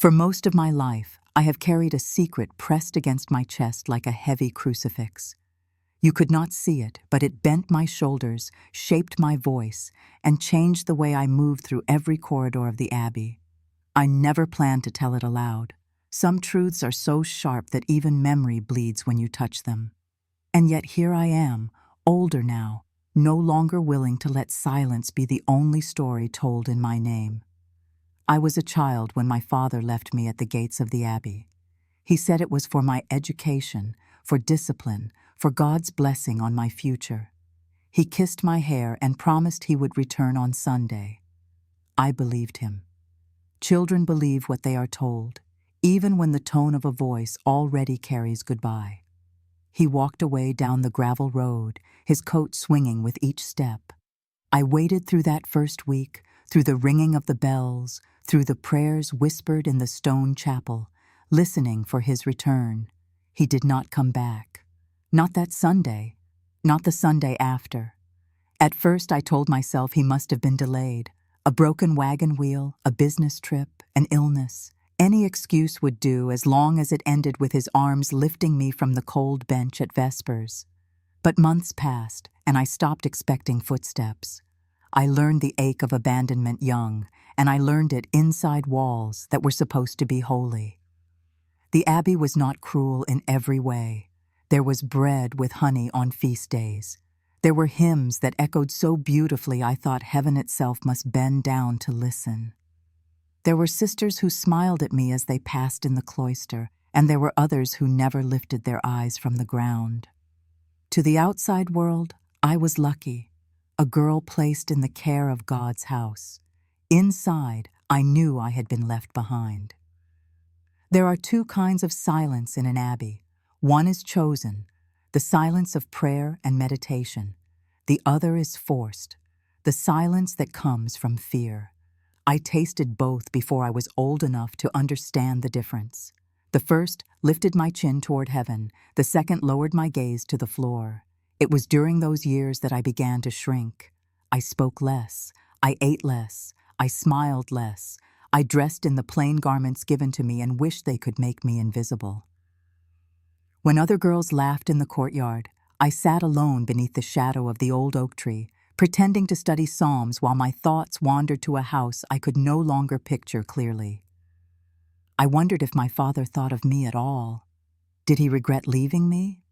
For most of my life, I have carried a secret pressed against my chest like a heavy crucifix. You could not see it, but it bent my shoulders, shaped my voice, and changed the way I moved through every corridor of the Abbey. I never planned to tell it aloud. Some truths are so sharp that even memory bleeds when you touch them. And yet here I am, older now, no longer willing to let silence be the only story told in my name. I was a child when my father left me at the gates of the Abbey. He said it was for my education, for discipline, for God's blessing on my future. He kissed my hair and promised he would return on Sunday. I believed him. Children believe what they are told, even when the tone of a voice already carries goodbye. He walked away down the gravel road, his coat swinging with each step. I waited through that first week, through the ringing of the bells, through the prayers whispered in the stone chapel, listening for his return. He did not come back. Not that Sunday, not the Sunday after. At first I told myself he must have been delayed. A broken wagon wheel, a business trip, an illness. Any excuse would do as long as it ended with his arms lifting me from the cold bench at Vespers. But months passed, and I stopped expecting footsteps. I learned the ache of abandonment young, and I learned it inside walls that were supposed to be holy. The Abbey was not cruel in every way. There was bread with honey on feast days. There were hymns that echoed so beautifully I thought heaven itself must bend down to listen. There were sisters who smiled at me as they passed in the cloister, and there were others who never lifted their eyes from the ground. To the outside world, I was lucky, a girl placed in the care of God's house. Inside, I knew I had been left behind. There are two kinds of silence in an abbey. One is chosen, the silence of prayer and meditation. The other is forced, the silence that comes from fear. I tasted both before I was old enough to understand the difference. The first lifted my chin toward heaven, the second lowered my gaze to the floor. It was during those years that I began to shrink. I spoke less, I ate less, I smiled less. I dressed in the plain garments given to me and wished they could make me invisible. When other girls laughed in the courtyard, I sat alone beneath the shadow of the old oak tree, pretending to study Psalms while my thoughts wandered to a house I could no longer picture clearly. I wondered if my father thought of me at all. Did he regret leaving me?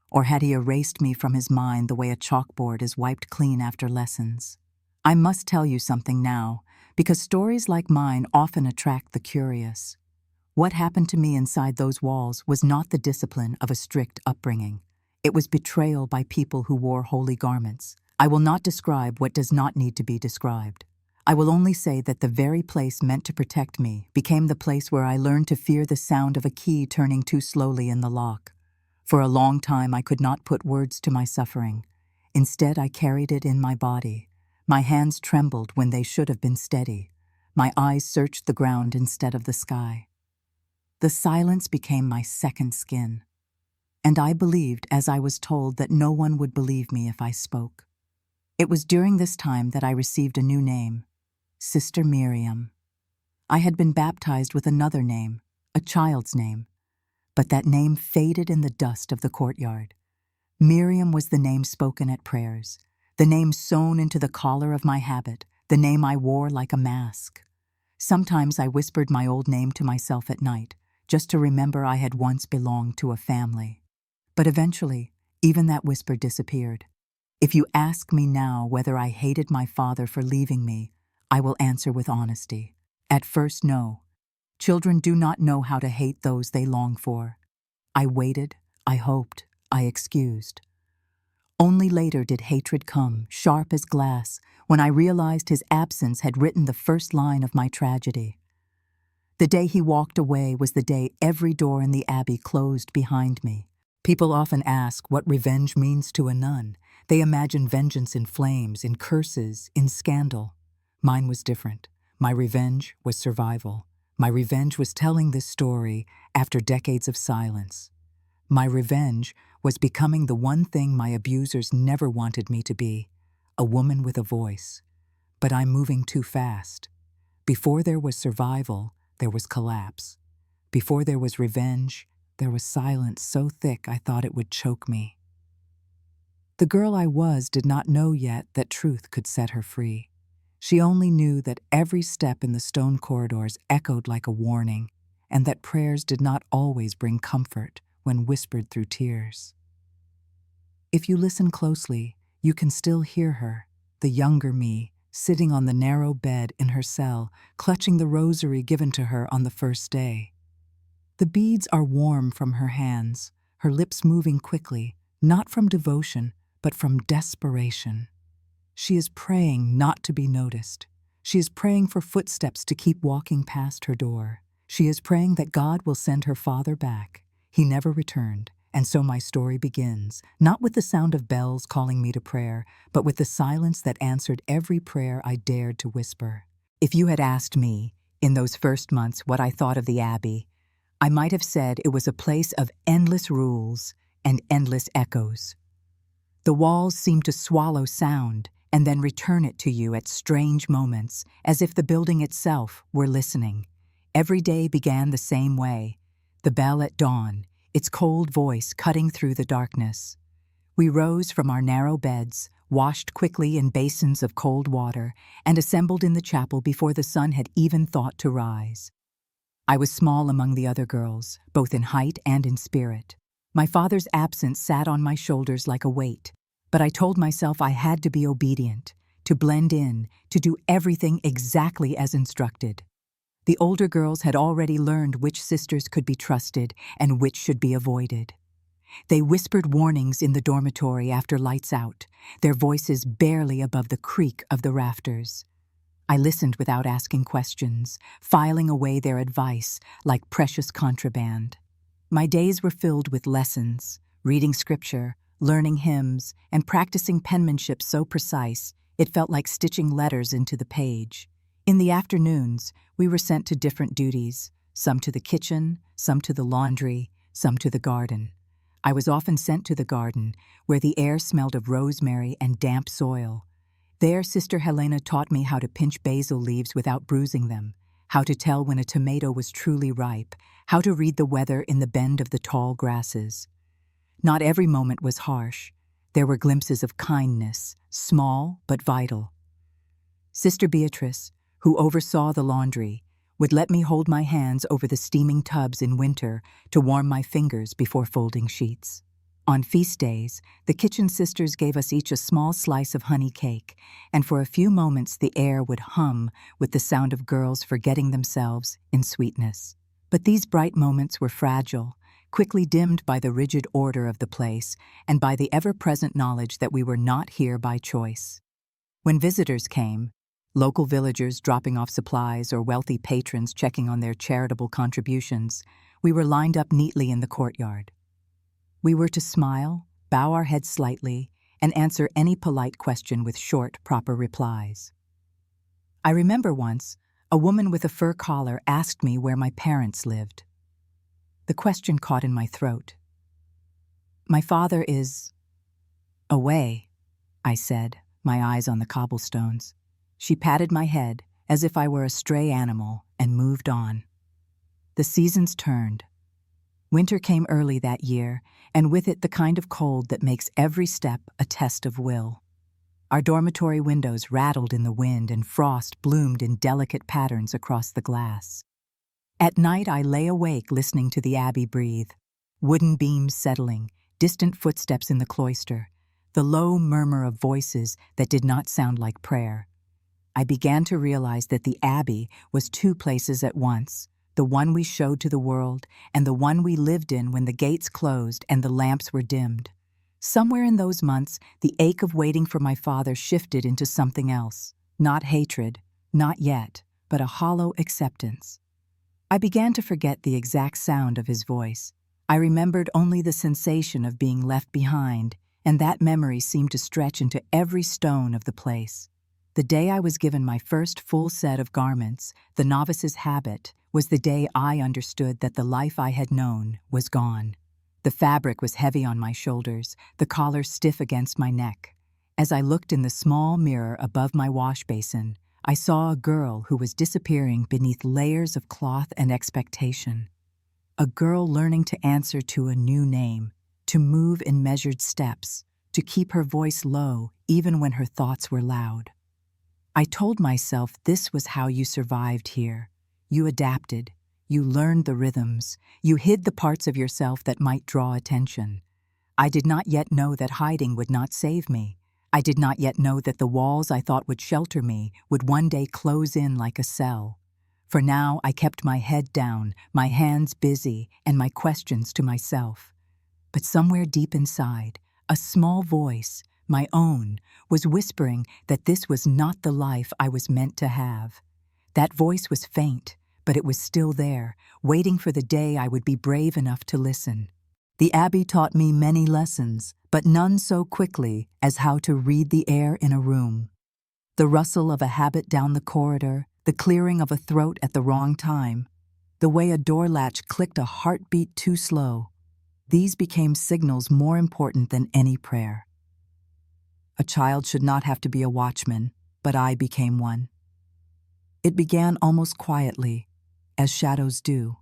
Or had he erased me from his mind the way a chalkboard is wiped clean after lessons? I must tell you something now, because stories like mine often attract the curious. What happened to me inside those walls was not the discipline of a strict upbringing. It was betrayal by people who wore holy garments. I will not describe what does not need to be described. I will only say that the very place meant to protect me became the place where I learned to fear the sound of a key turning too slowly in the lock. For a long time I could not put words to my suffering. Instead I carried it in my body. My hands trembled when they should have been steady. My eyes searched the ground instead of the sky. The silence became my second skin. And I believed, as I was told, that no one would believe me if I spoke. It was during this time that I received a new name, Sister Miriam. I had been baptized with another name, a child's name, but that name faded in the dust of the courtyard. Miriam was the name spoken at prayers, the name sewn into the collar of my habit, the name I wore like a mask. Sometimes I whispered my old name to myself at night, just to remember I had once belonged to a family. But eventually, even that whisper disappeared. If you ask me now whether I hated my father for leaving me, I will answer with honesty. At first, no. Children do not know how to hate those they long for. I waited, I hoped, I excused. Only later did hatred come, sharp as glass, when I realized his absence had written the first line of my tragedy. The day he walked away was the day every door in the Abbey closed behind me. People often ask what revenge means to a nun. They imagine vengeance in flames, in curses, in scandal. Mine was different. My revenge was survival. My revenge was telling this story after decades of silence. My revenge was becoming the one thing my abusers never wanted me to be, a woman with a voice. But I'm moving too fast. Before there was survival, there was collapse. Before there was revenge, there was silence so thick I thought it would choke me. The girl I was did not know yet that truth could set her free. She only knew that every step in the stone corridors echoed like a warning, and that prayers did not always bring comfort when whispered through tears. If you listen closely, you can still hear her, the younger me, sitting on the narrow bed in her cell, clutching the rosary given to her on the first day. The beads are warm from her hands, her lips moving quickly, not from devotion, but from desperation. She is praying not to be noticed. She is praying for footsteps to keep walking past her door. She is praying that God will send her father back. He never returned, and so my story begins, not with the sound of bells calling me to prayer, but with the silence that answered every prayer I dared to whisper. If you had asked me, in those first months, what I thought of the Abbey, I might have said it was a place of endless rules and endless echoes. The walls seemed to swallow sound and then return it to you at strange moments, as if the building itself were listening. Every day began the same way. The bell at dawn, its cold voice cutting through the darkness. We rose from our narrow beds, washed quickly in basins of cold water, and assembled in the chapel before the sun had even thought to rise. I was small among the other girls, both in height and in spirit. My father's absence sat on my shoulders like a weight, but I told myself I had to be obedient, to blend in, to do everything exactly as instructed. The older girls had already learned which sisters could be trusted and which should be avoided. They whispered warnings in the dormitory after lights out, their voices barely above the creak of the rafters. I listened without asking questions, filing away their advice like precious contraband. My days were filled with lessons, reading scripture, learning hymns, and practicing penmanship so precise it felt like stitching letters into the page. In the afternoons, we were sent to different duties, some to the kitchen, some to the laundry, some to the garden. I was often sent to the garden, where the air smelled of rosemary and damp soil. There, Sister Helena taught me how to pinch basil leaves without bruising them, how to tell when a tomato was truly ripe, how to read the weather in the bend of the tall grasses. Not every moment was harsh. There were glimpses of kindness, small but vital. Sister Beatrice, who oversaw the laundry, would let me hold my hands over the steaming tubs in winter to warm my fingers before folding sheets. On feast days, the kitchen sisters gave us each a small slice of honey cake, and for a few moments the air would hum with the sound of girls forgetting themselves in sweetness. But these bright moments were fragile, quickly dimmed by the rigid order of the place and by the ever-present knowledge that we were not here by choice. When visitors came, local villagers dropping off supplies or wealthy patrons checking on their charitable contributions, we were lined up neatly in the courtyard. We were to smile, bow our heads slightly, and answer any polite question with short, proper replies. I remember once, a woman with a fur collar asked me where my parents lived. The question caught in my throat. "My father is away," I said, my eyes on the cobblestones. She patted my head as if I were a stray animal and moved on. The seasons turned. Winter came early that year, and with it the kind of cold that makes every step a test of will. Our dormitory windows rattled in the wind and frost bloomed in delicate patterns across the glass. At night I lay awake listening to the Abbey breathe, wooden beams settling, distant footsteps in the cloister, the low murmur of voices that did not sound like prayer. I began to realize that the Abbey was two places at once, the one we showed to the world and the one we lived in when the gates closed and the lamps were dimmed. Somewhere in those months, the ache of waiting for my father shifted into something else, not hatred, not yet, but a hollow acceptance. I began to forget the exact sound of his voice. I remembered only the sensation of being left behind, and that memory seemed to stretch into every stone of the place. The day I was given my first full set of garments, the novice's habit, was the day I understood that the life I had known was gone. The fabric was heavy on my shoulders, the collar stiff against my neck. As I looked in the small mirror above my wash basin, I saw a girl who was disappearing beneath layers of cloth and expectation. A girl learning to answer to a new name, to move in measured steps, to keep her voice low even when her thoughts were loud. I told myself this was how you survived here. You adapted, you learned the rhythms, you hid the parts of yourself that might draw attention. I did not yet know that hiding would not save me. I did not yet know that the walls I thought would shelter me would one day close in like a cell. For now I kept my head down, my hands busy, and my questions to myself. But somewhere deep inside, a small voice, my own, was whispering that this was not the life I was meant to have. That voice was faint, but it was still there, waiting for the day I would be brave enough to listen. The Abbey taught me many lessons, but none so quickly as how to read the air in a room. The rustle of a habit down the corridor, the clearing of a throat at the wrong time, the way a door latch clicked a heartbeat too slow. These became signals more important than any prayer. A child should not have to be a watchman, but I became one. It began almost quietly, as shadows do.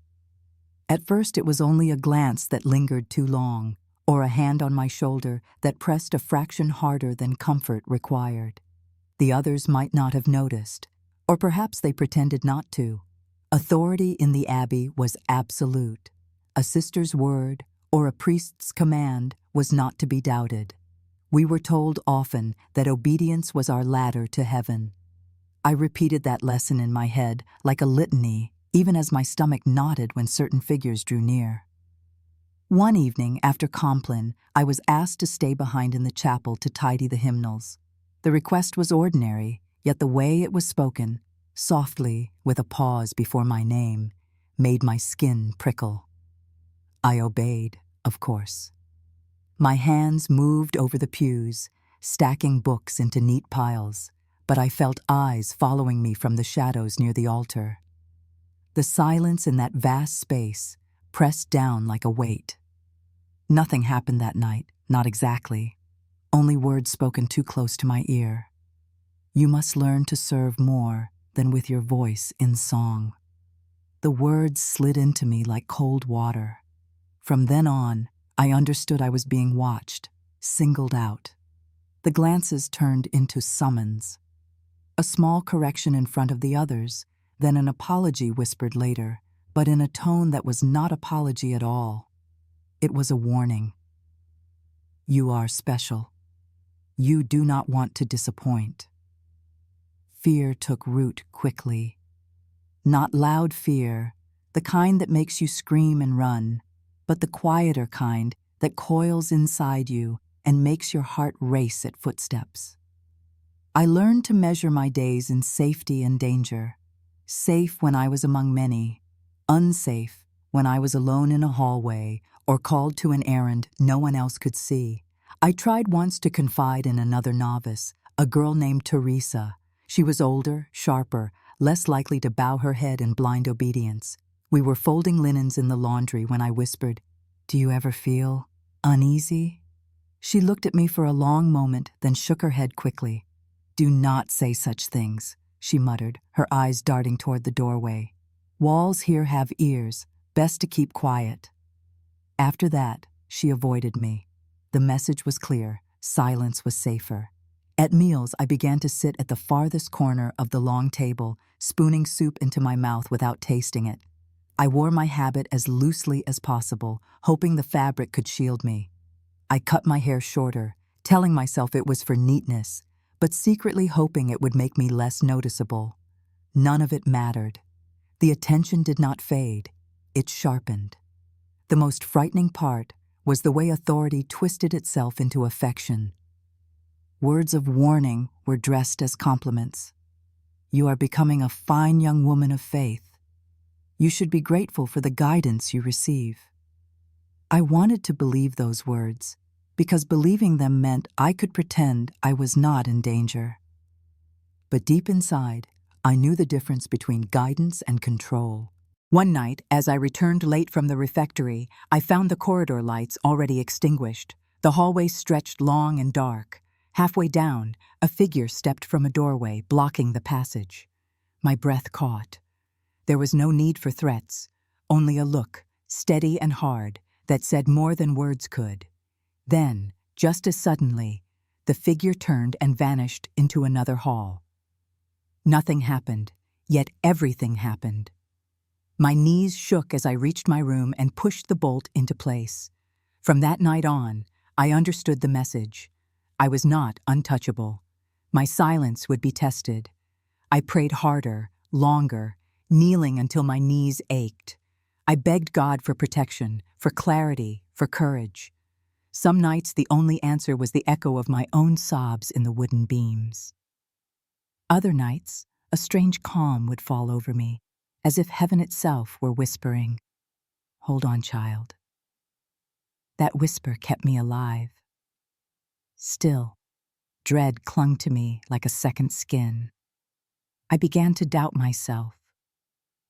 At first it was only a glance that lingered too long, or a hand on my shoulder that pressed a fraction harder than comfort required. The others might not have noticed, or perhaps they pretended not to. Authority in the Abbey was absolute. A sister's word, or a priest's command, was not to be doubted. We were told often that obedience was our ladder to heaven. I repeated that lesson in my head like a litany, even as my stomach knotted when certain figures drew near. One evening after Compline, I was asked to stay behind in the chapel to tidy the hymnals. The request was ordinary, yet the way it was spoken, softly, with a pause before my name, made my skin prickle. I obeyed, of course. My hands moved over the pews, stacking books into neat piles, but I felt eyes following me from the shadows near the altar. The silence in that vast space pressed down like a weight. Nothing happened that night, not exactly. Only words spoken too close to my ear. You must learn to serve more than with your voice in song. The words slid into me like cold water. From then on, I understood I was being watched, singled out. The glances turned into summons. A small correction in front of the others, then an apology whispered later, but in a tone that was not apology at all. It was a warning. You are special. You do not want to disappoint. Fear took root quickly. Not loud fear, the kind that makes you scream and run, but the quieter kind that coils inside you and makes your heart race at footsteps. I learned to measure my days in safety and danger. Safe when I was among many, unsafe when I was alone in a hallway or called to an errand no one else could see. I tried once to confide in another novice, a girl named Teresa. She was older, sharper, less likely to bow her head in blind obedience. We were folding linens in the laundry when I whispered, "Do you ever feel uneasy?" She looked at me for a long moment, then shook her head quickly. "Do not say such things," she muttered, her eyes darting toward the doorway. "Walls here have ears, best to keep quiet." After that, she avoided me. The message was clear, silence was safer. At meals, I began to sit at the farthest corner of the long table, spooning soup into my mouth without tasting it. I wore my habit as loosely as possible, hoping the fabric could shield me. I cut my hair shorter, telling myself it was for neatness, but secretly hoping it would make me less noticeable. None of it mattered. The attention did not fade, it sharpened. The most frightening part was the way authority twisted itself into affection. Words of warning were dressed as compliments. "You are becoming a fine young woman of faith. You should be grateful for the guidance you receive." I wanted to believe those words, because believing them meant I could pretend I was not in danger. But deep inside, I knew the difference between guidance and control. One night, as I returned late from the refectory, I found the corridor lights already extinguished. The hallway stretched long and dark. Halfway down, a figure stepped from a doorway, blocking the passage. My breath caught. There was no need for threats, only a look, steady and hard, that said more than words could. Then, just as suddenly, the figure turned and vanished into another hall. Nothing happened, yet everything happened. My knees shook as I reached my room and pushed the bolt into place. From that night on, I understood the message. I was not untouchable. My silence would be tested. I prayed harder, longer, kneeling until my knees ached. I begged God for protection, for clarity, for courage. Some nights the only answer was the echo of my own sobs in the wooden beams. Other nights, a strange calm would fall over me, as if heaven itself were whispering, "Hold on, child." That whisper kept me alive. Still, dread clung to me like a second skin. I began to doubt myself.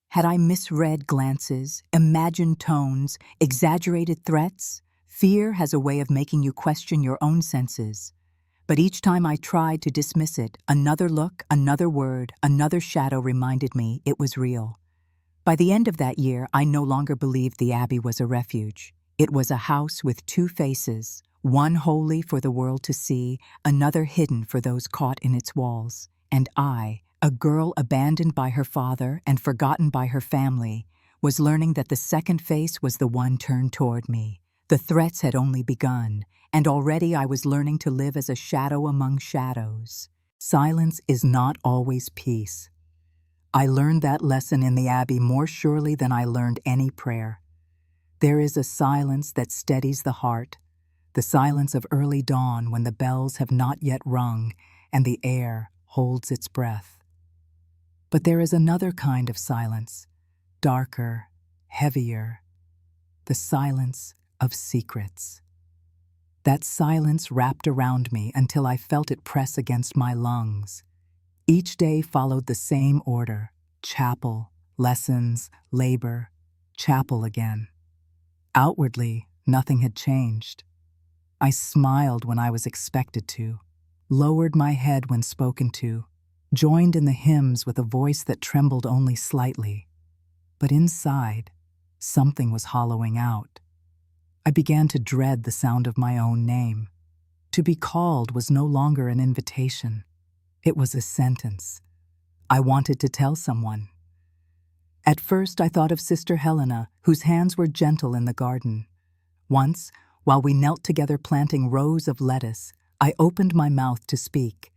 Had I misread glances, imagined tones, exaggerated threats? Fear has a way of making you question your own senses. But each time I tried to dismiss it, another look, another word, another shadow reminded me it was real. By the end of that year, I no longer believed the Abbey was a refuge. It was a house with two faces, one holy for the world to see, another hidden for those caught in its walls. And I, a girl abandoned by her father and forgotten by her family, was learning that the second face was the one turned toward me. The threats had only begun, and already I was learning to live as a shadow among shadows. Silence is not always peace. I learned that lesson in the Abbey more surely than I learned any prayer. There is a silence that steadies the heart, the silence of early dawn when the bells have not yet rung and the air holds its breath. But there is another kind of silence, darker, heavier, the silence of secrets. That silence wrapped around me until I felt it press against my lungs. Each day followed the same order: chapel, lessons, labor, chapel again. Outwardly, nothing had changed. I smiled when I was expected to, lowered my head when spoken to, joined in the hymns with a voice that trembled only slightly. But inside, something was hollowing out. I began to dread the sound of my own name. To be called was no longer an invitation. It was a sentence. I wanted to tell someone. At first I thought of Sister Helena, whose hands were gentle in the garden. Once, while we knelt together planting rows of lettuce, I opened my mouth to speak.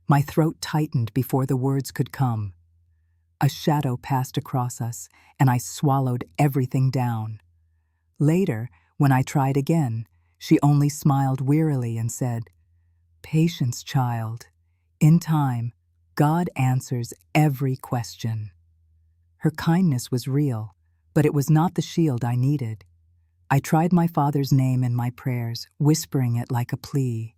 My throat tightened before the words could come. A shadow passed across us, and I swallowed everything down. Later, when I tried again, she only smiled wearily and said, "Patience, child. In time, God answers every question." Her kindness was real, but it was not the shield I needed. I tried my father's name in my prayers, whispering it like a plea.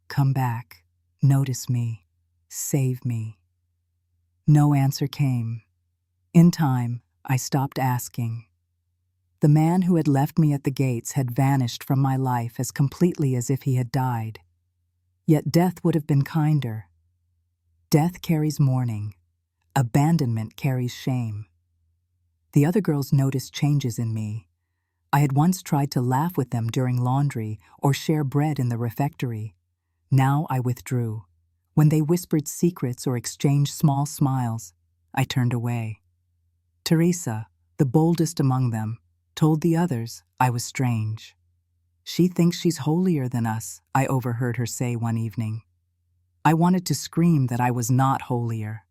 "Come back, notice me, save me." No answer came. In time, I stopped asking. The man who had left me at the gates had vanished from my life as completely as if he had died. Yet death would have been kinder. Death carries mourning. Abandonment carries shame. The other girls noticed changes in me. I had once tried to laugh with them during laundry or share bread in the refectory. Now I withdrew. When they whispered secrets or exchanged small smiles, I turned away. Teresa, the boldest among them, told the others I was strange. "She thinks she's holier than us," I overheard her say one evening. I wanted to scream that I was not holier.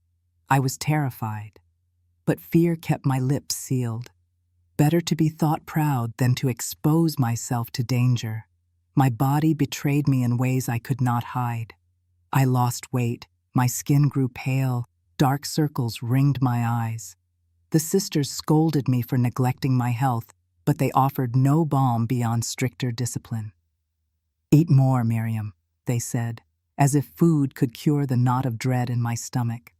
I was terrified, but fear kept my lips sealed. Better to be thought proud than to expose myself to danger. My body betrayed me in ways I could not hide. I lost weight, my skin grew pale, dark circles ringed my eyes. The sisters scolded me for neglecting my health, but they offered no balm beyond stricter discipline. "Eat more, Miriam," they said, as if food could cure the knot of dread in my stomach.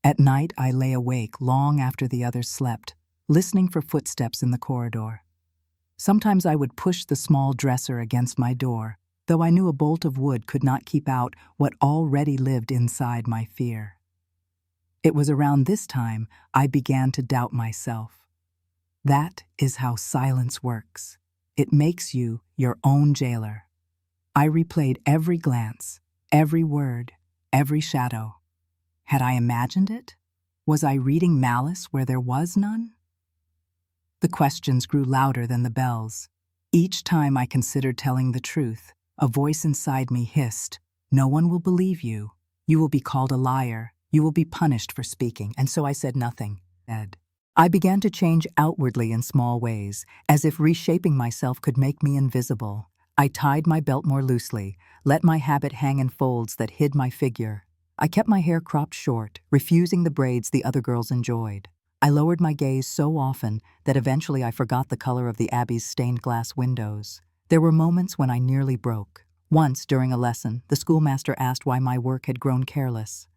At night I lay awake long after the others slept, listening for footsteps in the corridor. Sometimes I would push the small dresser against my door, though I knew a bolt of wood could not keep out what already lived inside my fear. It was around this time I began to doubt myself. That is how silence works. It makes you your own jailer. I replayed every glance, every word, every shadow. Had I imagined it? Was I reading malice where there was none? The questions grew louder than the bells. Each time I considered telling the truth, a voice inside me hissed, "No one will believe you. You will be called a liar. You will be punished for speaking." And so I said nothing. I began to change outwardly in small ways, as if reshaping myself could make me invisible. I tied my belt more loosely, let my habit hang in folds that hid my figure. I kept my hair cropped short, refusing the braids the other girls enjoyed. I lowered my gaze so often that eventually I forgot the color of the Abbey's stained glass windows. There were moments when I nearly broke. Once, during a lesson, the schoolmaster asked why my work had grown careless.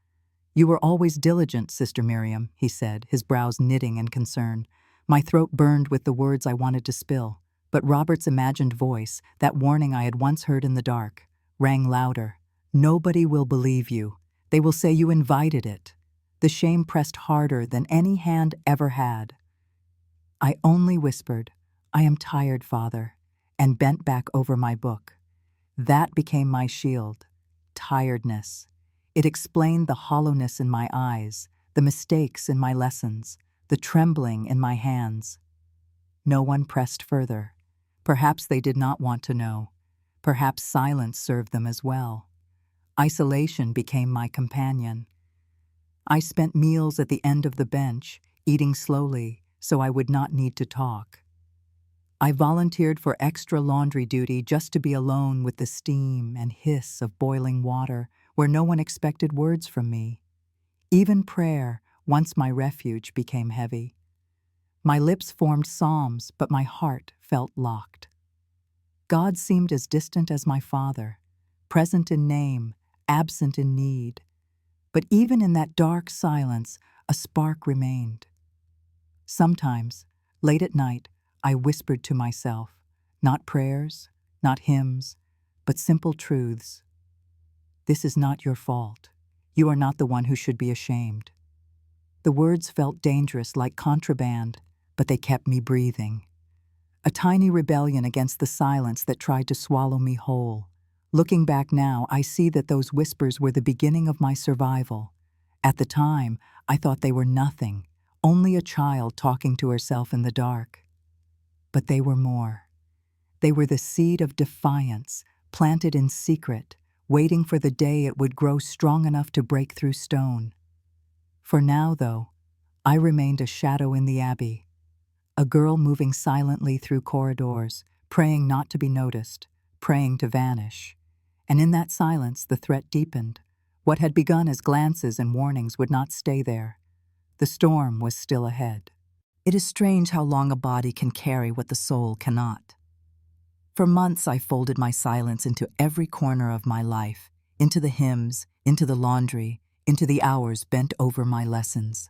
"You were always diligent, Sister Miriam," he said, his brows knitting in concern. My throat burned with the words I wanted to spill, but Robert's imagined voice, that warning I had once heard in the dark, rang louder. "Nobody will believe you. They will say you invited it." The shame pressed harder than any hand ever had. I only whispered, "I am tired, Father," and bent back over my book. That became my shield. Tiredness. It explained the hollowness in my eyes, the mistakes in my lessons, the trembling in my hands. No one pressed further. Perhaps they did not want to know. Perhaps silence served them as well. Isolation became my companion. I spent meals at the end of the bench, eating slowly so I would not need to talk. I volunteered for extra laundry duty just to be alone with the steam and hiss of boiling water where no one expected words from me. Even prayer, once my refuge, became heavy. My lips formed psalms, but my heart felt locked. God seemed as distant as my father, present in name, absent in need. But even in that dark silence, a spark remained. Sometimes, late at night, I whispered to myself, not prayers, not hymns, but simple truths. "This is not your fault. You are not the one who should be ashamed." The words felt dangerous, like contraband, but they kept me breathing. A tiny rebellion against the silence that tried to swallow me whole. Looking back now, I see that those whispers were the beginning of my survival. At the time, I thought they were nothing, only a child talking to herself in the dark. But they were more. They were the seed of defiance, planted in secret, waiting for the day it would grow strong enough to break through stone. For now, though, I remained a shadow in the Abbey, a girl moving silently through corridors, praying not to be noticed, praying to vanish. And in that silence, the threat deepened. What had begun as glances and warnings would not stay there. The storm was still ahead. It is strange how long a body can carry what the soul cannot. For months, I folded my silence into every corner of my life, into the hymns, into the laundry, into the hours bent over my lessons.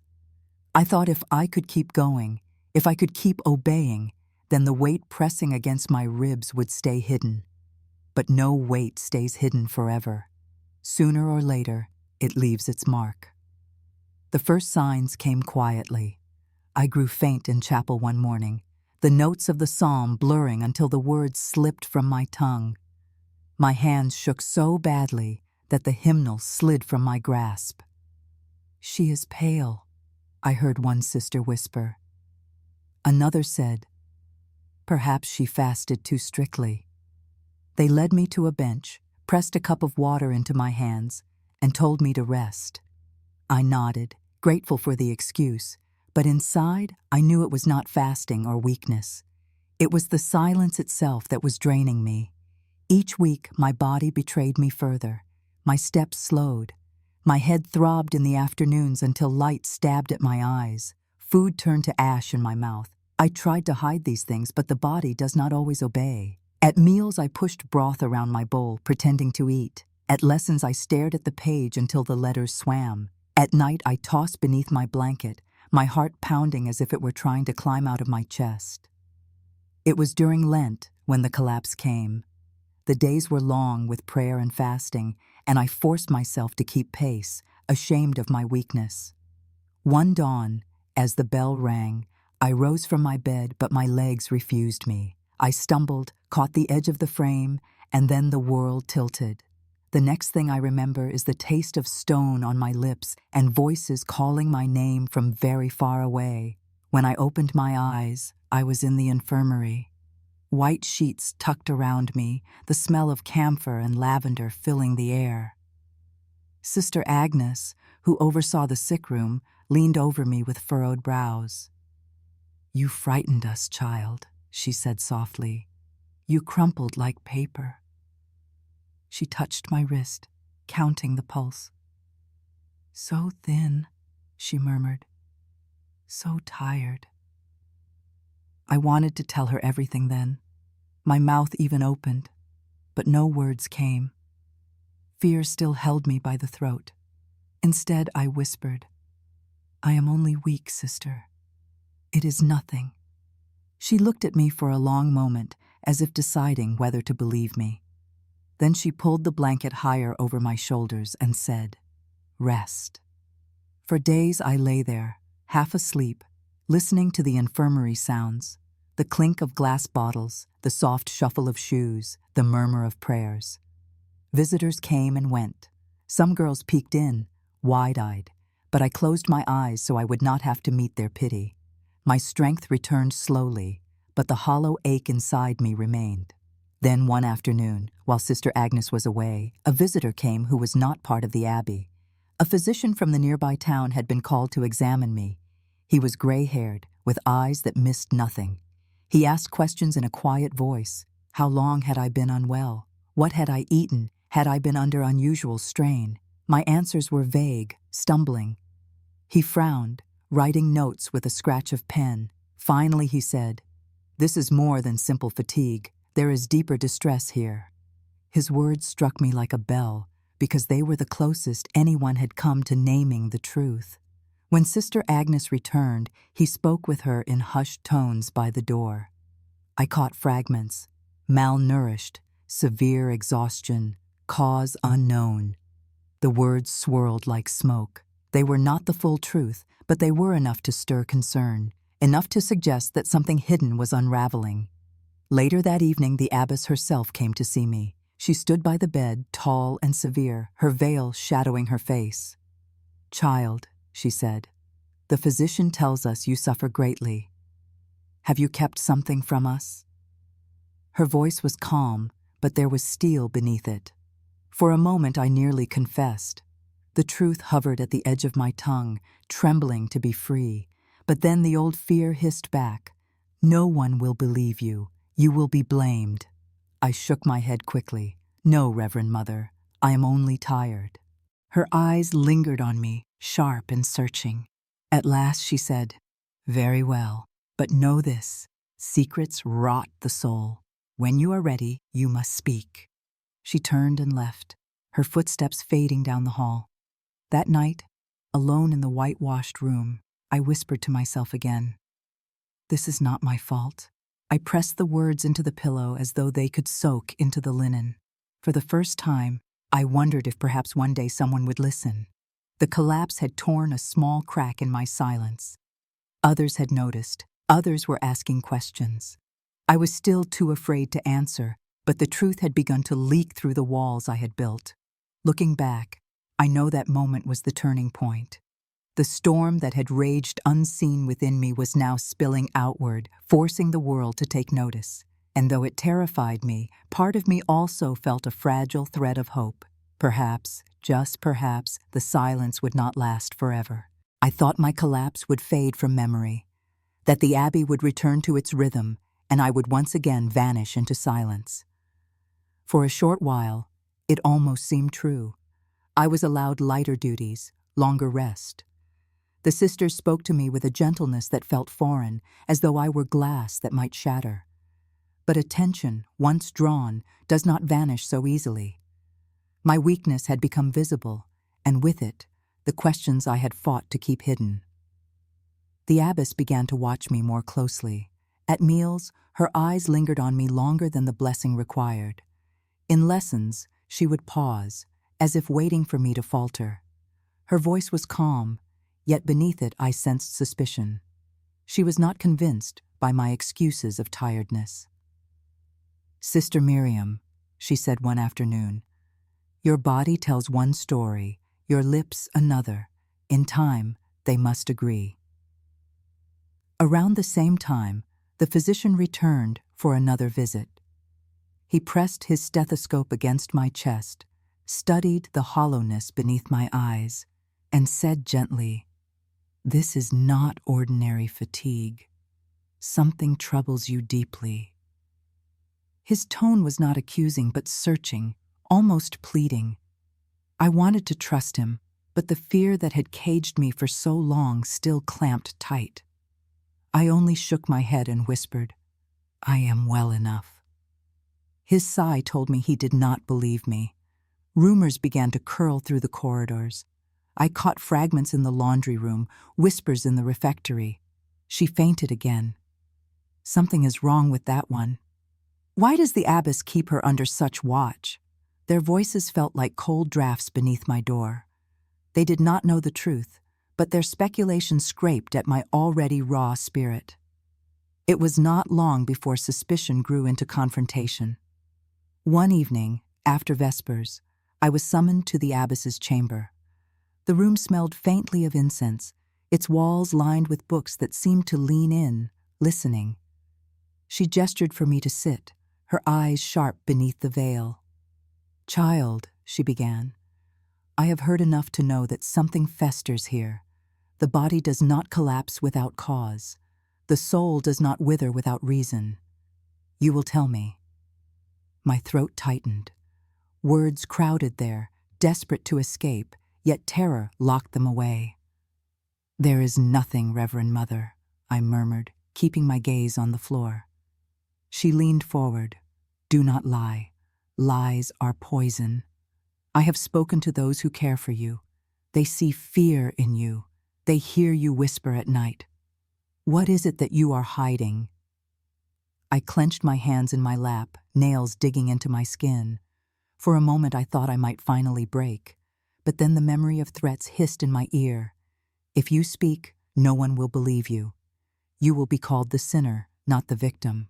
I thought if I could keep going, if I could keep obeying, then the weight pressing against my ribs would stay hidden. But no weight stays hidden forever. Sooner or later, it leaves its mark. The first signs came quietly. I grew faint in chapel one morning, the notes of the psalm blurring until the words slipped from my tongue. My hands shook so badly that the hymnal slid from my grasp. "She is pale," I heard one sister whisper. Another said, "Perhaps she fasted too strictly." They led me to a bench, pressed a cup of water into my hands, and told me to rest. I nodded, grateful for the excuse, but inside I knew it was not fasting or weakness. It was the silence itself that was draining me. Each week my body betrayed me further. My steps slowed. My head throbbed in the afternoons until light stabbed at my eyes. Food turned to ash in my mouth. I tried to hide these things, but the body does not always obey. At meals, I pushed broth around my bowl, pretending to eat. At lessons, I stared at the page until the letters swam. At night, I tossed beneath my blanket, my heart pounding as if it were trying to climb out of my chest. It was during Lent when the collapse came. The days were long with prayer and fasting, and I forced myself to keep pace, ashamed of my weakness. One dawn, as the bell rang, I rose from my bed, but my legs refused me. I stumbled, caught the edge of the frame, and then the world tilted. The next thing I remember is the taste of stone on my lips and voices calling my name from very far away. When I opened my eyes, I was in the infirmary. White sheets tucked around me, the smell of camphor and lavender filling the air. Sister Agnes, who oversaw the sick room, leaned over me with furrowed brows. "You frightened us, child," she said softly. "You crumpled like paper." She touched my wrist, counting the pulse. "So thin," she murmured. "So tired." I wanted to tell her everything then. My mouth even opened, but no words came. Fear still held me by the throat. Instead, I whispered, "I am only weak, sister. It is nothing." She looked at me for a long moment, as if deciding whether to believe me. Then she pulled the blanket higher over my shoulders and said, "Rest." For days I lay there, half asleep, listening to the infirmary sounds, the clink of glass bottles, the soft shuffle of shoes, the murmur of prayers. Visitors came and went. Some girls peeked in, wide-eyed, but I closed my eyes so I would not have to meet their pity. My strength returned slowly, but the hollow ache inside me remained. Then one afternoon, while Sister Agnes was away, a visitor came who was not part of the Abbey. A physician from the nearby town had been called to examine me. He was gray-haired, with eyes that missed nothing. He asked questions in a quiet voice. How long had I been unwell? What had I eaten? Had I been under unusual strain? My answers were vague, stumbling. He frowned, writing notes with a scratch of pen. Finally he said, "This is more than simple fatigue. There is deeper distress here." His words struck me like a bell, because they were the closest anyone had come to naming the truth. When Sister Agnes returned, he spoke with her in hushed tones by the door. I caught fragments: malnourished, severe exhaustion, cause unknown. The words swirled like smoke. They were not the full truth, but they were enough to stir concern, enough to suggest that something hidden was unraveling. Later that evening, the abbess herself came to see me. She stood by the bed, tall and severe, her veil shadowing her face. "Child," she said, "the physician tells us you suffer greatly. Have you kept something from us?" Her voice was calm, but there was steel beneath it. For a moment I nearly confessed. The truth hovered at the edge of my tongue, trembling to be free. But then the old fear hissed back. "No one will believe you. You will be blamed." I shook my head quickly. "No, Reverend Mother, I am only tired." Her eyes lingered on me, sharp and searching. At last she said, "Very well, but know this: secrets rot the soul. When you are ready, you must speak." She turned and left, her footsteps fading down the hall. That night, alone in the whitewashed room, I whispered to myself again, "This is not my fault." I pressed the words into the pillow as though they could soak into the linen. For the first time, I wondered if perhaps one day someone would listen. The collapse had torn a small crack in my silence. Others had noticed. Others were asking questions. I was still too afraid to answer, but the truth had begun to leak through the walls I had built. Looking back, I know that moment was the turning point. The storm that had raged unseen within me was now spilling outward, forcing the world to take notice. And though it terrified me, part of me also felt a fragile thread of hope. Perhaps, just perhaps, the silence would not last forever. I thought my collapse would fade from memory, that the Abbey would return to its rhythm, and I would once again vanish into silence. For a short while, it almost seemed true. I was allowed lighter duties, longer rest. The sisters spoke to me with a gentleness that felt foreign, as though I were glass that might shatter. But attention, once drawn, does not vanish so easily. My weakness had become visible, and with it, the questions I had fought to keep hidden. The abbess began to watch me more closely. At meals, her eyes lingered on me longer than the blessing required. In lessons, she would pause, as if waiting for me to falter. Her voice was calm, yet beneath it I sensed suspicion. She was not convinced by my excuses of tiredness. "Sister Miriam," she said one afternoon, "your body tells one story, your lips another. In time, they must agree." Around the same time, the physician returned for another visit. He pressed his stethoscope against my chest, studied the hollowness beneath my eyes, and said gently, "This is not ordinary fatigue. Something troubles you deeply." His tone was not accusing but searching, almost pleading. I wanted to trust him, but the fear that had caged me for so long still clamped tight. I only shook my head and whispered, "I am well enough." His sigh told me he did not believe me. Rumors began to curl through the corridors. I caught fragments in the laundry room, whispers in the refectory. She fainted again. Something is wrong with that one. Why does the abbess keep her under such watch? Their voices felt like cold drafts beneath my door. They did not know the truth, but their speculation scraped at my already raw spirit. It was not long before suspicion grew into confrontation. One evening, after Vespers, I was summoned to the abbess's chamber. The room smelled faintly of incense, its walls lined with books that seemed to lean in, listening. She gestured for me to sit, her eyes sharp beneath the veil. "Child," she began, "I have heard enough to know that something festers here. The body does not collapse without cause. The soul does not wither without reason. You will tell me." My throat tightened. Words crowded there, desperate to escape, yet terror locked them away. "There is nothing, Reverend Mother," I murmured, keeping my gaze on the floor. She leaned forward. "Do not lie. Lies are poison. I have spoken to those who care for you. They see fear in you. They hear you whisper at night. What is it that you are hiding?" I clenched my hands in my lap, nails digging into my skin. For a moment I thought I might finally break, but then the memory of threats hissed in my ear. "If you speak, no one will believe you. You will be called the sinner, not the victim."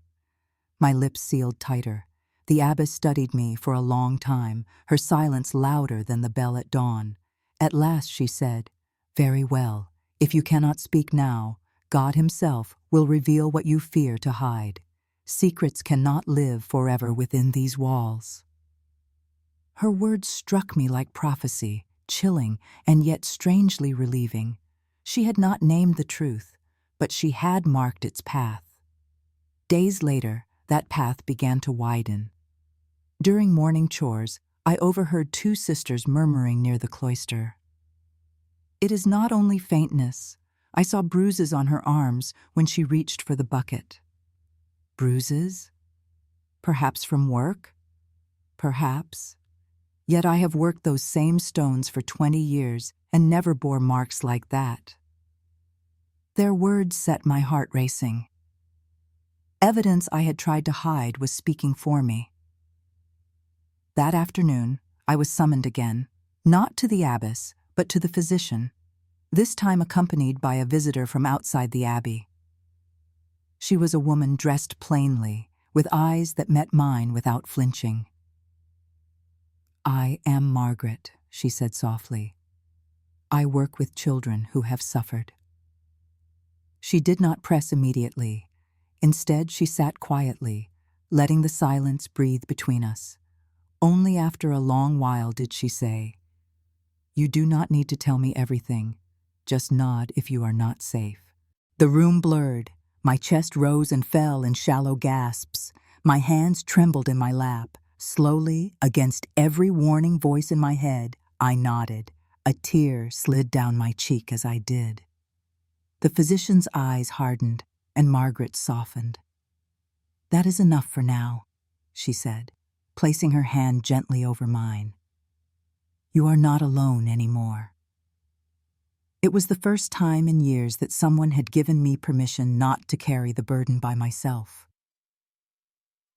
My lips sealed tighter. The abbess studied me for a long time, her silence louder than the bell at dawn. At last she said, "Very well. If you cannot speak now, God Himself will reveal what you fear to hide. Secrets cannot live forever within these walls." Her words struck me like prophecy, chilling and yet strangely relieving. She had not named the truth, but she had marked its path. Days later, that path began to widen. During morning chores, I overheard two sisters murmuring near the cloister. "It is not only faintness. I saw bruises on her arms when she reached for the bucket." Bruises? Perhaps from work? Perhaps. Yet I have worked those same stones for 20 years and never bore marks like that. Their words set my heart racing. Evidence I had tried to hide was speaking for me. That afternoon, I was summoned again, not to the abbess, but to the physician, this time accompanied by a visitor from outside the Abbey. She was a woman dressed plainly, with eyes that met mine without flinching. "I am Margaret," she said softly. "I work with children who have suffered." She did not press immediately. Instead, she sat quietly, letting the silence breathe between us. Only after a long while did she say, "You do not need to tell me everything. Just nod if you are not safe." The room blurred. My chest rose and fell in shallow gasps. My hands trembled in my lap. Slowly, against every warning voice in my head, I nodded. A tear slid down my cheek as I did. The physician's eyes hardened, and Margaret softened. "That is enough for now," she said, placing her hand gently over mine. "You are not alone anymore." It was the first time in years that someone had given me permission not to carry the burden by myself.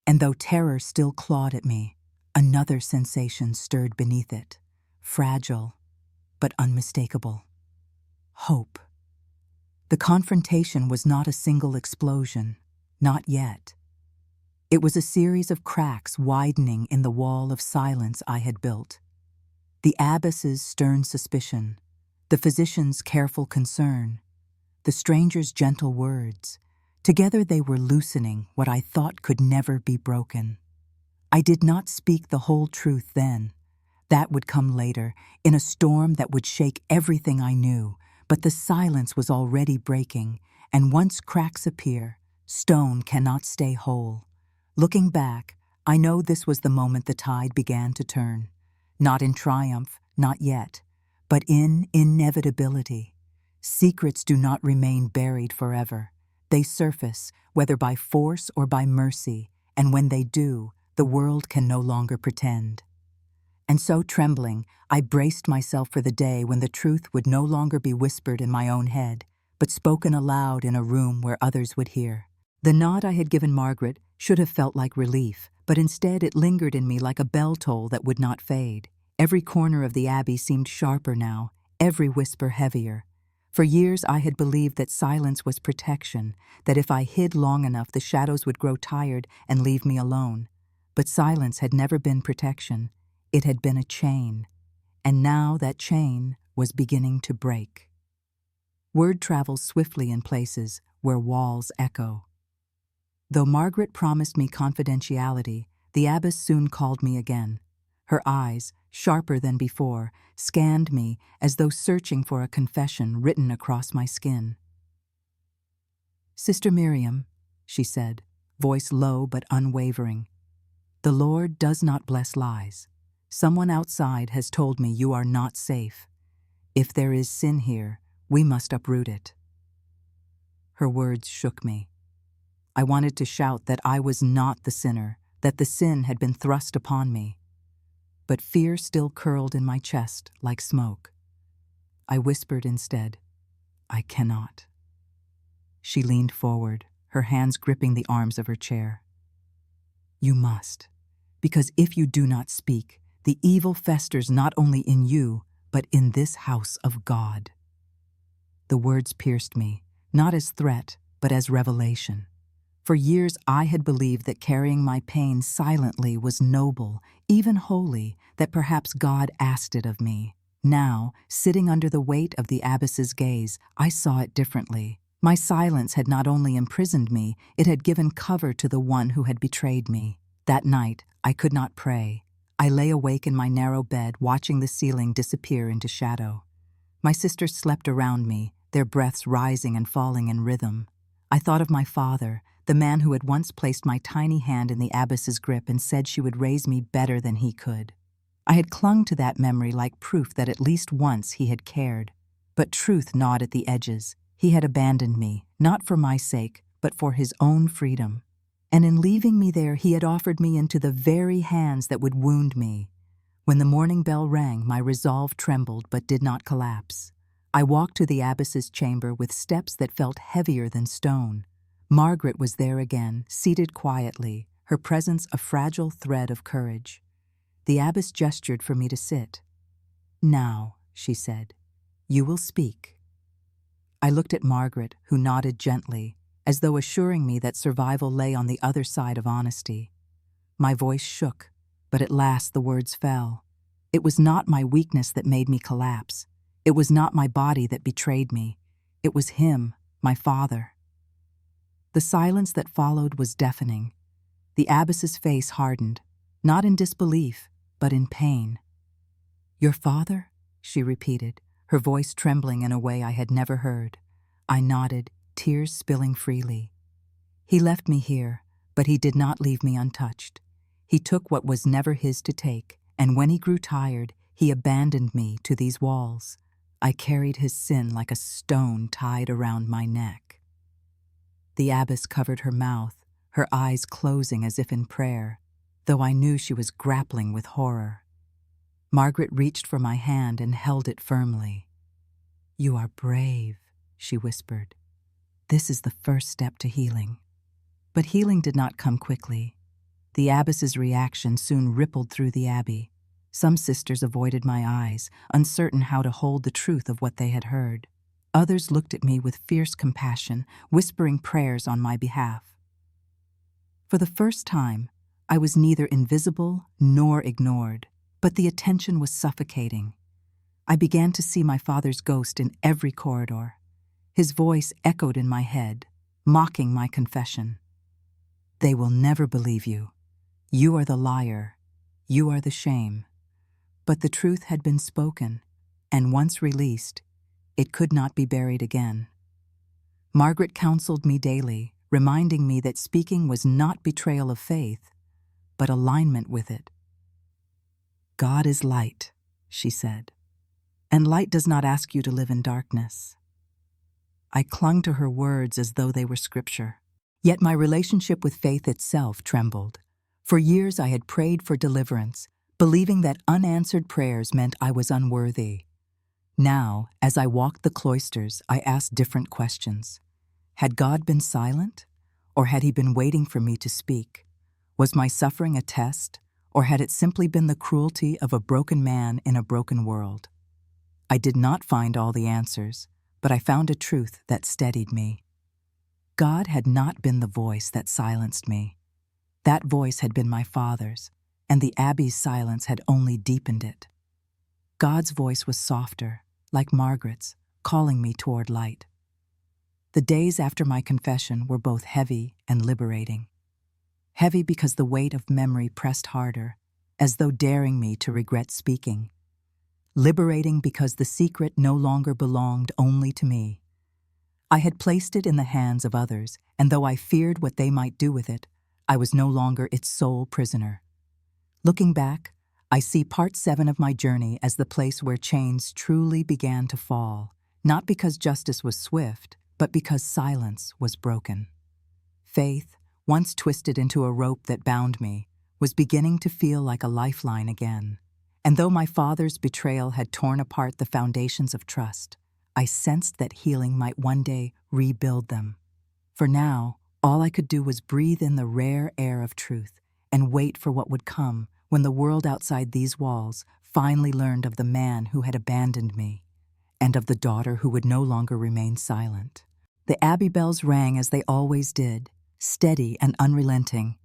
And though terror still clawed at me, Another sensation stirred beneath it, fragile but unmistakable. Hope. The confrontation was not a single explosion, not yet. It was a series of cracks widening in the wall of silence I had built. The abbess's stern suspicion, the physician's careful concern, the stranger's gentle words, together they were loosening what I thought could never be broken. I did not speak the whole truth then. That would come later, in a storm that would shake everything I knew, but the silence was already breaking, and once cracks appear, stone cannot stay whole. Looking back, I know this was the moment the tide began to turn. Not in triumph, not yet, but in inevitability. Secrets do not remain buried forever. They surface, whether by force or by mercy, and when they do, the world can no longer pretend. And so, trembling, I braced myself for the day when the truth would no longer be whispered in my own head, but spoken aloud in a room where others would hear. The nod I had given Margaret should have felt like relief, but instead it lingered in me like a bell toll that would not fade. Every corner of the Abbey seemed sharper now, every whisper heavier. For years I had believed that silence was protection, that if I hid long enough the shadows would grow tired and leave me alone. But silence had never been protection. It had been a chain, and now that chain was beginning to break. Word travels swiftly in places where walls echo. Though Margaret promised me confidentiality, the abbess soon called me again. Her eyes, sharper than before, scanned me as though searching for a confession written across my skin. "Sister Miriam," she said, voice low but unwavering, "the Lord does not bless lies. Someone outside has told me you are not safe. If there is sin here, we must uproot it." Her words shook me. I wanted to shout that I was not the sinner, that the sin had been thrust upon me. But fear still curled in my chest like smoke. I whispered instead, "I cannot." She leaned forward, her hands gripping the arms of her chair. "You must, because if you do not speak, the evil festers not only in you, but in this house of God." The words pierced me, not as threat, but as revelation. For years I had believed that carrying my pain silently was noble, even holy, that perhaps God asked it of me. Now, sitting under the weight of the abbess's gaze, I saw it differently. My silence had not only imprisoned me, it had given cover to the one who had betrayed me. That night, I could not pray. I lay awake in my narrow bed, watching the ceiling disappear into shadow. My sisters slept around me, their breaths rising and falling in rhythm. I thought of my father, the man who had once placed my tiny hand in the abbess's grip and said she would raise me better than he could. I had clung to that memory like proof that at least once he had cared. But truth gnawed at the edges. He had abandoned me, not for my sake, but for his own freedom. And in leaving me there, he had offered me into the very hands that would wound me. When the morning bell rang, my resolve trembled but did not collapse. I walked to the abbess's chamber with steps that felt heavier than stone. Margaret was there again, seated quietly, her presence a fragile thread of courage. The abbess gestured for me to sit. "Now," she said, "you will speak." I looked at Margaret, who nodded gently, as though assuring me that survival lay on the other side of honesty. My voice shook, but at last the words fell. It was not my weakness that made me collapse. It was not my body that betrayed me. It was him, my father. The silence that followed was deafening. The abbess's face hardened, not in disbelief, but in pain. "Your father?" she repeated, her voice trembling in a way I had never heard. I nodded, tears spilling freely. "He left me here, but he did not leave me untouched. He took what was never his to take, and when he grew tired, he abandoned me to these walls. I carried his sin like a stone tied around my neck." The abbess covered her mouth, her eyes closing as if in prayer, though I knew she was grappling with horror. Margaret reached for my hand and held it firmly. "You are brave," she whispered. "This is the first step to healing." But healing did not come quickly. The abbess's reaction soon rippled through the abbey. Some sisters avoided my eyes, uncertain how to hold the truth of what they had heard. Others looked at me with fierce compassion, whispering prayers on my behalf. For the first time, I was neither invisible nor ignored, but the attention was suffocating. I began to see my father's ghost in every corridor. His voice echoed in my head, mocking my confession. "They will never believe you. You are the liar. You are the shame." But the truth had been spoken, and once released, it could not be buried again. Margaret counseled me daily, reminding me that speaking was not betrayal of faith, but alignment with it. "God is light," she said, "and light does not ask you to live in darkness." I clung to her words as though they were scripture. Yet my relationship with faith itself trembled. For years I had prayed for deliverance, believing that unanswered prayers meant I was unworthy. Now, as I walked the cloisters, I asked different questions. Had God been silent, or had he been waiting for me to speak? Was my suffering a test, or had it simply been the cruelty of a broken man in a broken world? I did not find all the answers, but I found a truth that steadied me. God had not been the voice that silenced me. That voice had been my Father's, and the Abbey's silence had only deepened it. God's voice was softer, like Margaret's, calling me toward light. The days after my confession were both heavy and liberating. Heavy because the weight of memory pressed harder, as though daring me to regret speaking. Liberating because the secret no longer belonged only to me. I had placed it in the hands of others, and though I feared what they might do with it, I was no longer its sole prisoner. Looking back, I see part 7 of my journey as the place where chains truly began to fall, not because justice was swift, but because silence was broken. Faith, once twisted into a rope that bound me, was beginning to feel like a lifeline again. And though my father's betrayal had torn apart the foundations of trust, I sensed that healing might one day rebuild them. For now, all I could do was breathe in the rare air of truth and wait for what would come when the world outside these walls finally learned of the man who had abandoned me and of the daughter who would no longer remain silent. The Abbey bells rang as they always did, steady and unrelenting.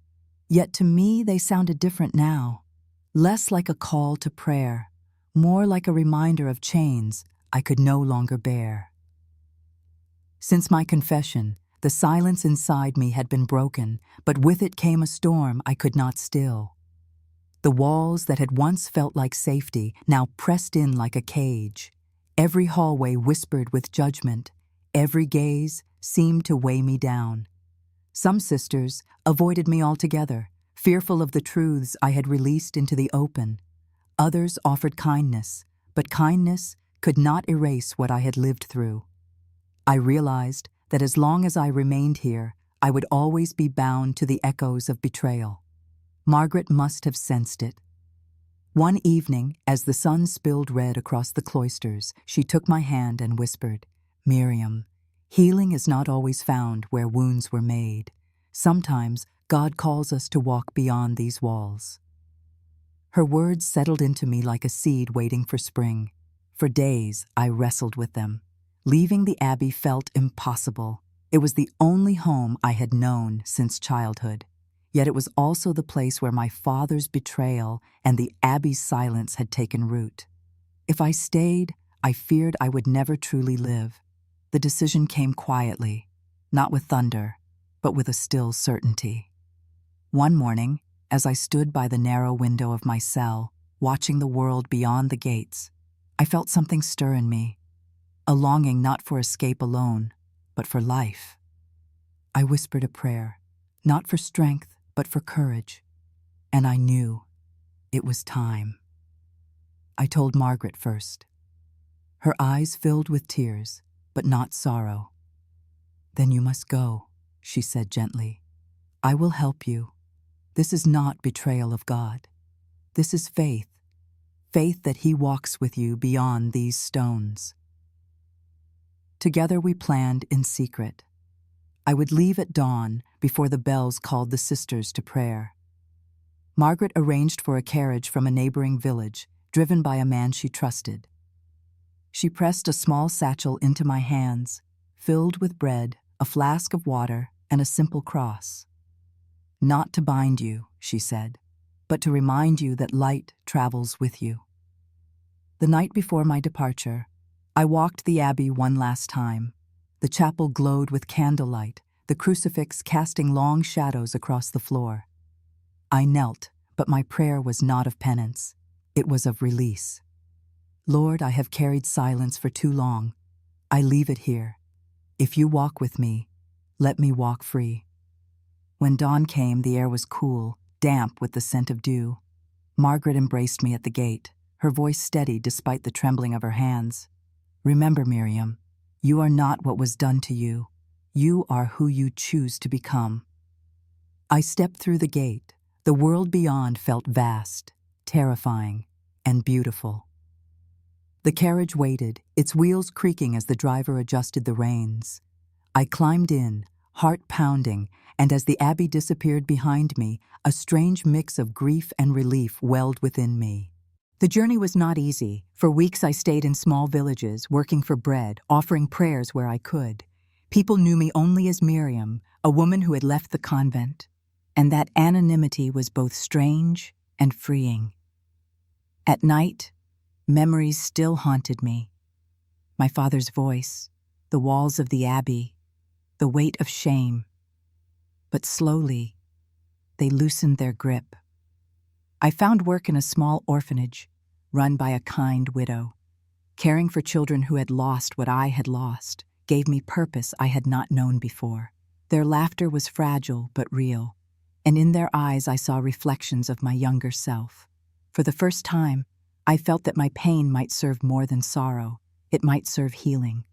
Yet to me they sounded different now. Less like a call to prayer, more like a reminder of chains I could no longer bear. Since my confession, the silence inside me had been broken, but with it came a storm I could not still. The walls that had once felt like safety now pressed in like a cage. Every hallway whispered with judgment. Every gaze seemed to weigh me down. Some sisters avoided me altogether, fearful of the truths I had released into the open. Others offered kindness, but kindness could not erase what I had lived through. I realized that as long as I remained here, I would always be bound to the echoes of betrayal. Margaret must have sensed it. One evening, as the sun spilled red across the cloisters, she took my hand and whispered, "Miriam, healing is not always found where wounds were made. Sometimes God calls us to walk beyond these walls." Her words settled into me like a seed waiting for spring. For days, I wrestled with them. Leaving the Abbey felt impossible. It was the only home I had known since childhood. Yet it was also the place where my father's betrayal and the Abbey's silence had taken root. If I stayed, I feared I would never truly live. The decision came quietly, not with thunder, but with a still certainty. One morning, as I stood by the narrow window of my cell, watching the world beyond the gates, I felt something stir in me, a longing not for escape alone, but for life. I whispered a prayer, not for strength, but for courage, and I knew it was time. I told Margaret first. Her eyes filled with tears, but not sorrow. "Then you must go," she said gently. "I will help you. This is not betrayal of God. This is faith, faith that He walks with you beyond these stones." Together we planned in secret. I would leave at dawn before the bells called the sisters to prayer. Margaret arranged for a carriage from a neighboring village, driven by a man she trusted. She pressed a small satchel into my hands, filled with bread, a flask of water, and a simple cross. "Not to bind you," she said, "but to remind you that light travels with you." The night before my departure, I walked the Abbey one last time. The chapel glowed with candlelight, the crucifix casting long shadows across the floor. I knelt, but my prayer was not of penance. It was of release. "Lord, I have carried silence for too long. I leave it here. If you walk with me, let me walk free." When dawn came, the air was cool, damp with the scent of dew. Margaret embraced me at the gate, her voice steady despite the trembling of her hands. "Remember, Miriam, you are not what was done to you. You are who you choose to become." I stepped through the gate. The world beyond felt vast, terrifying, and beautiful. The carriage waited, its wheels creaking as the driver adjusted the reins. I climbed in, heart pounding, and as the Abbey disappeared behind me, a strange mix of grief and relief welled within me. The journey was not easy. For weeks I stayed in small villages, working for bread, offering prayers where I could. People knew me only as Miriam, a woman who had left the convent. And that anonymity was both strange and freeing. At night, memories still haunted me. My father's voice, the walls of the Abbey, the weight of shame. But slowly, they loosened their grip. I found work in a small orphanage, run by a kind widow. Caring for children who had lost what I had lost gave me purpose I had not known before. Their laughter was fragile but real, and in their eyes I saw reflections of my younger self. For the first time, I felt that my pain might serve more than sorrow. It might serve healing.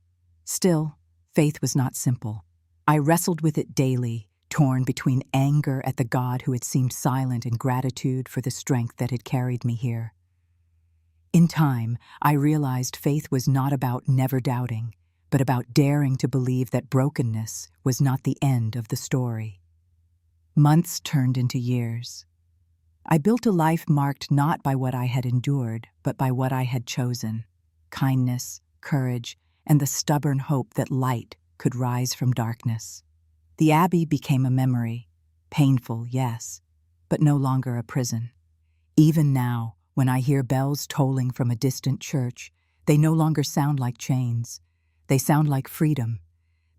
Still, faith was not simple. I wrestled with it daily, torn between anger at the God who had seemed silent and gratitude for the strength that had carried me here. In time, I realized faith was not about never doubting, but about daring to believe that brokenness was not the end of the story. Months turned into years. I built a life marked not by what I had endured, but by what I had chosen: kindness, courage, and the stubborn hope that light could rise from darkness. The Abbey became a memory, painful, yes, but no longer a prison. Even now, when I hear bells tolling from a distant church, they no longer sound like chains. They sound like freedom.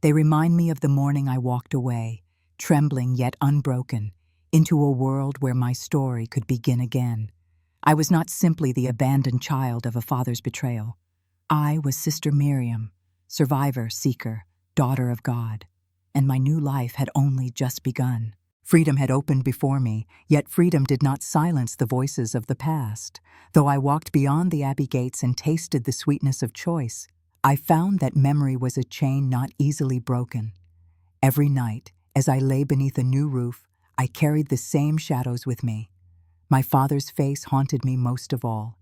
They remind me of the morning I walked away, trembling yet unbroken, into a world where my story could begin again. I was not simply the abandoned child of a father's betrayal. I was Sister Miriam, survivor, seeker, daughter of God, and my new life had only just begun. Freedom had opened before me, yet freedom did not silence the voices of the past. Though I walked beyond the Abbey gates and tasted the sweetness of choice, I found that memory was a chain not easily broken. Every night, as I lay beneath a new roof, I carried the same shadows with me. My father's face haunted me most of all.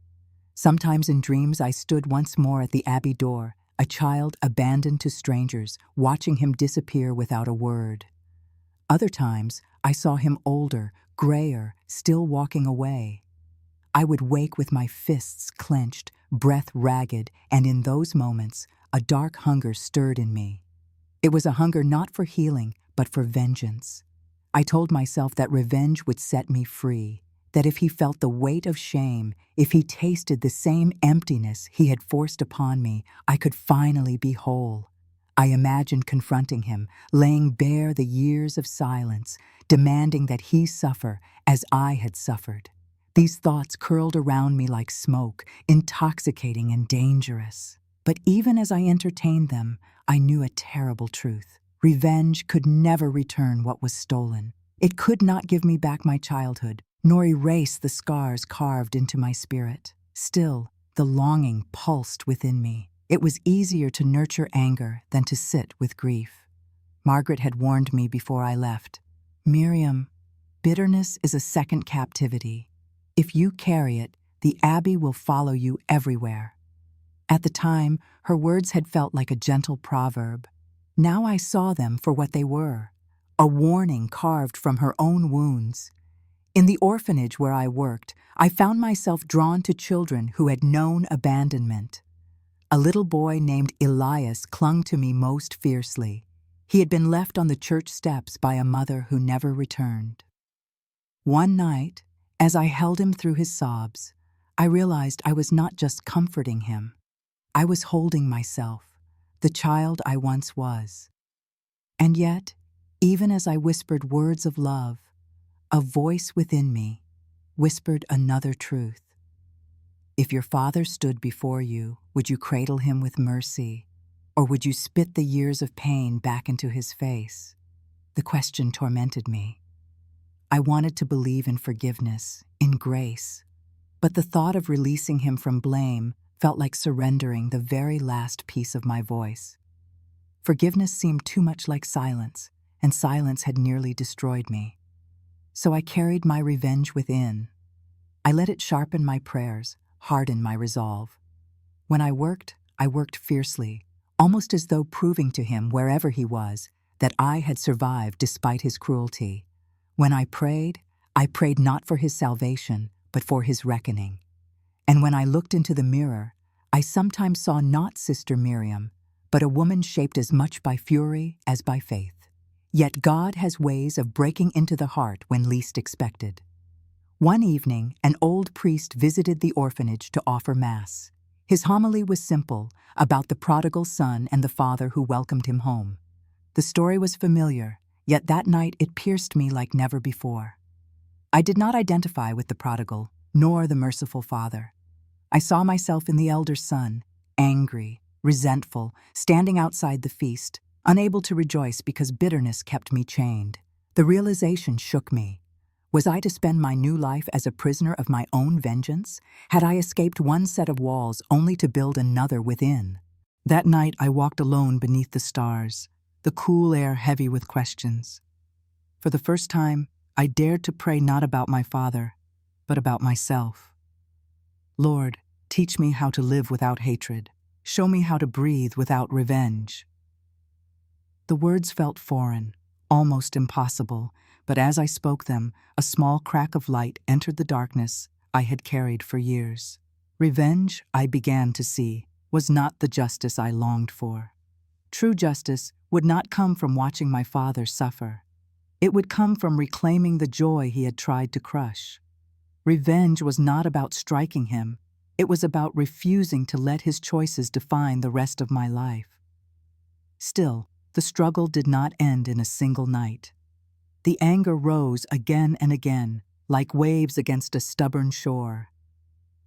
Sometimes in dreams I stood once more at the Abbey door, a child abandoned to strangers, watching him disappear without a word. Other times I saw him older, grayer, still walking away. I would wake with my fists clenched, breath ragged, and in those moments, a dark hunger stirred in me. It was a hunger not for healing, but for vengeance. I told myself that revenge would set me free, that if he felt the weight of shame, if he tasted the same emptiness he had forced upon me, I could finally be whole. I imagined confronting him, laying bare the years of silence, demanding that he suffer as I had suffered. These thoughts curled around me like smoke, intoxicating and dangerous. But even as I entertained them, I knew a terrible truth. Revenge could never return what was stolen. It could not give me back my childhood, nor erase the scars carved into my spirit. Still, the longing pulsed within me. It was easier to nurture anger than to sit with grief. Margaret had warned me before I left. "Miriam, bitterness is a second captivity. If you carry it, the Abbey will follow you everywhere." At the time, her words had felt like a gentle proverb. Now I saw them for what they were, a warning carved from her own wounds. In the orphanage where I worked, I found myself drawn to children who had known abandonment. A little boy named Elias clung to me most fiercely. He had been left on the church steps by a mother who never returned. One night, as I held him through his sobs, I realized I was not just comforting him. I was holding myself, the child I once was. And yet, even as I whispered words of love, a voice within me whispered another truth. If your father stood before you, would you cradle him with mercy, or would you spit the years of pain back into his face? The question tormented me. I wanted to believe in forgiveness, in grace, but the thought of releasing him from blame felt like surrendering the very last piece of my voice. Forgiveness seemed too much like silence, and silence had nearly destroyed me. So I carried my revenge within. I let it sharpen my prayers, harden my resolve. When I worked fiercely, almost as though proving to him wherever he was that I had survived despite his cruelty. When I prayed not for his salvation, but for his reckoning. And when I looked into the mirror, I sometimes saw not Sister Miriam, but a woman shaped as much by fury as by faith. Yet God has ways of breaking into the heart when least expected. One evening, an old priest visited the orphanage to offer Mass. His homily was simple, about the prodigal son and the father who welcomed him home. The story was familiar, yet that night it pierced me like never before. I did not identify with the prodigal, nor the merciful father. I saw myself in the elder son, angry, resentful, standing outside the feast, unable to rejoice because bitterness kept me chained. The realization shook me. Was I to spend my new life as a prisoner of my own vengeance? Had I escaped one set of walls only to build another within? That night I walked alone beneath the stars, the cool air heavy with questions. For the first time, I dared to pray not about my father, but about myself. Lord, teach me how to live without hatred. Show me how to breathe without revenge. The words felt foreign, almost impossible, but as I spoke them, a small crack of light entered the darkness I had carried for years. Revenge, I began to see, was not the justice I longed for. True justice would not come from watching my father suffer. It would come from reclaiming the joy he had tried to crush. Revenge was not about striking him. It was about refusing to let his choices define the rest of my life. Still, the struggle did not end in a single night. The anger rose again and again, like waves against a stubborn shore.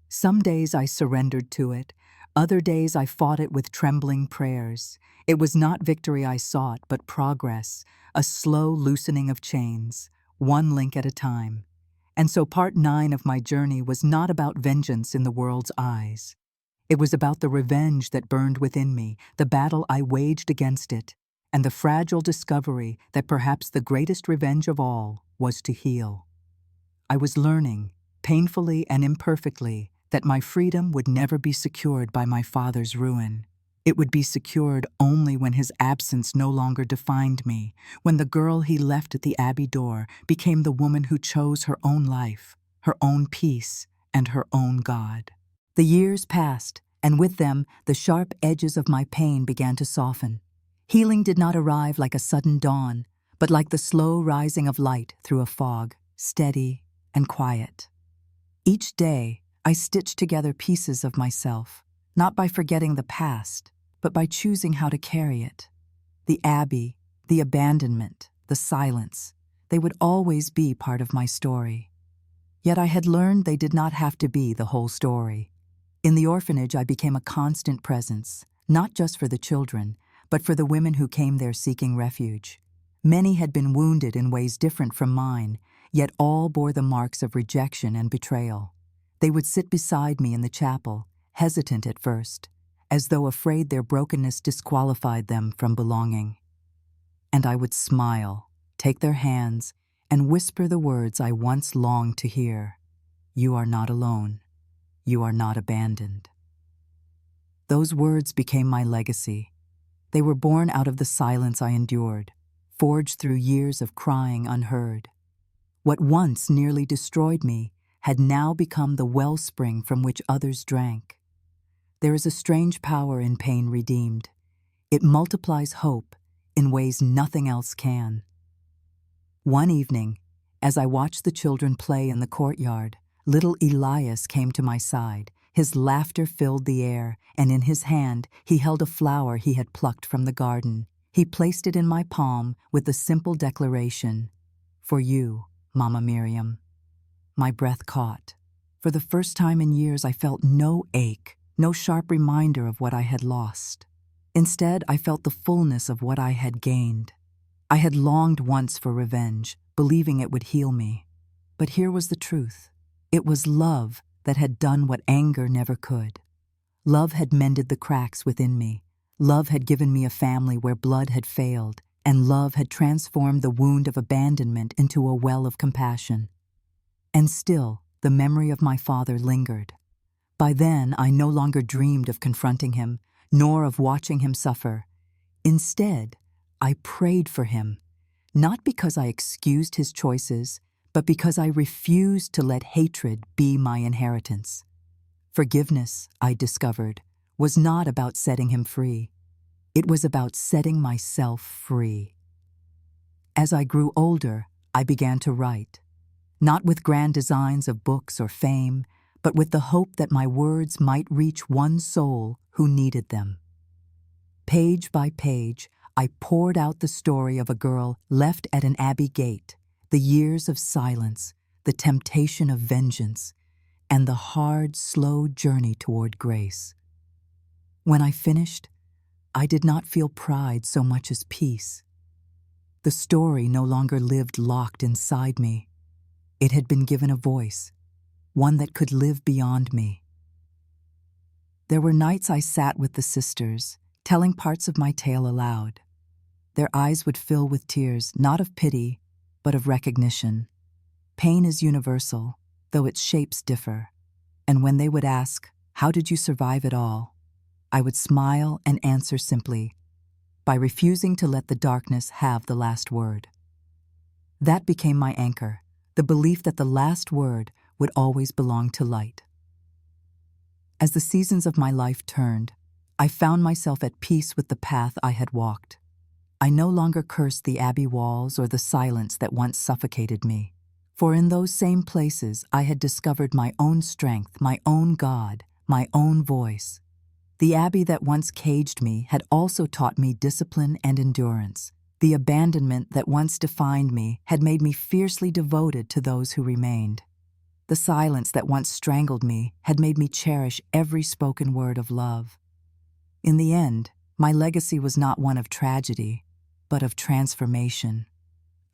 Some days I surrendered to it, other days I fought it with trembling prayers. It was not victory I sought, but progress, a slow loosening of chains, one link at a time. And so part 9 of my journey was not about vengeance in the world's eyes. It was about the revenge that burned within me, the battle I waged against it, and the fragile discovery that perhaps the greatest revenge of all was to heal. I was learning, painfully and imperfectly, that my freedom would never be secured by my father's ruin. It would be secured only when his absence no longer defined me, when the girl he left at the Abbey door became the woman who chose her own life, her own peace, and her own God. The years passed, and with them, the sharp edges of my pain began to soften. Healing did not arrive like a sudden dawn, but like the slow rising of light through a fog, steady and quiet. Each day, I stitched together pieces of myself, not by forgetting the past, but by choosing how to carry it. The Abbey, the abandonment, the silence, they would always be part of my story. Yet I had learned they did not have to be the whole story. In the orphanage, I became a constant presence, not just for the children, but for the women who came there seeking refuge. Many had been wounded in ways different from mine, yet all bore the marks of rejection and betrayal. They would sit beside me in the chapel, hesitant at first, as though afraid their brokenness disqualified them from belonging. And I would smile, take their hands, and whisper the words I once longed to hear. You are not alone. You are not abandoned. Those words became my legacy. They were born out of the silence I endured, forged through years of crying unheard. What once nearly destroyed me had now become the wellspring from which others drank. There is a strange power in pain redeemed. It multiplies hope in ways nothing else can. One evening, as I watched the children play in the courtyard, little Elias came to my side. His laughter filled the air, and in his hand he held a flower he had plucked from the garden. He placed it in my palm with the simple declaration, "For you, Mama Miriam." My breath caught. For the first time in years, I felt no ache, no sharp reminder of what I had lost. Instead, I felt the fullness of what I had gained. I had longed once for revenge, believing it would heal me. But here was the truth. It was love that had done what anger never could. Love had mended the cracks within me. Love had given me a family where blood had failed, and love had transformed the wound of abandonment into a well of compassion. And still, the memory of my father lingered. By then, I no longer dreamed of confronting him, nor of watching him suffer. Instead, I prayed for him, not because I excused his choices, but because I refused to let hatred be my inheritance. Forgiveness, I discovered, was not about setting him free. It was about setting myself free. As I grew older, I began to write, not with grand designs of books or fame, but with the hope that my words might reach one soul who needed them. Page by page, I poured out the story of a girl left at an Abbey gate, the years of silence, the temptation of vengeance, and the hard, slow journey toward grace. When I finished, I did not feel pride so much as peace. The story no longer lived locked inside me. It had been given a voice, one that could live beyond me. There were nights I sat with the sisters, telling parts of my tale aloud. Their eyes would fill with tears, not of pity, but of recognition. Pain is universal, though its shapes differ. And when they would ask, "How did you survive it all?" I would smile and answer simply, by refusing to let the darkness have the last word. That became my anchor, the belief that the last word would always belong to light. As the seasons of my life turned, I found myself at peace with the path I had walked. I no longer cursed the Abbey walls or the silence that once suffocated me, for in those same places I had discovered my own strength, my own God, my own voice. The Abbey that once caged me had also taught me discipline and endurance. The abandonment that once defined me had made me fiercely devoted to those who remained. The silence that once strangled me had made me cherish every spoken word of love. In the end, my legacy was not one of tragedy, but of transformation.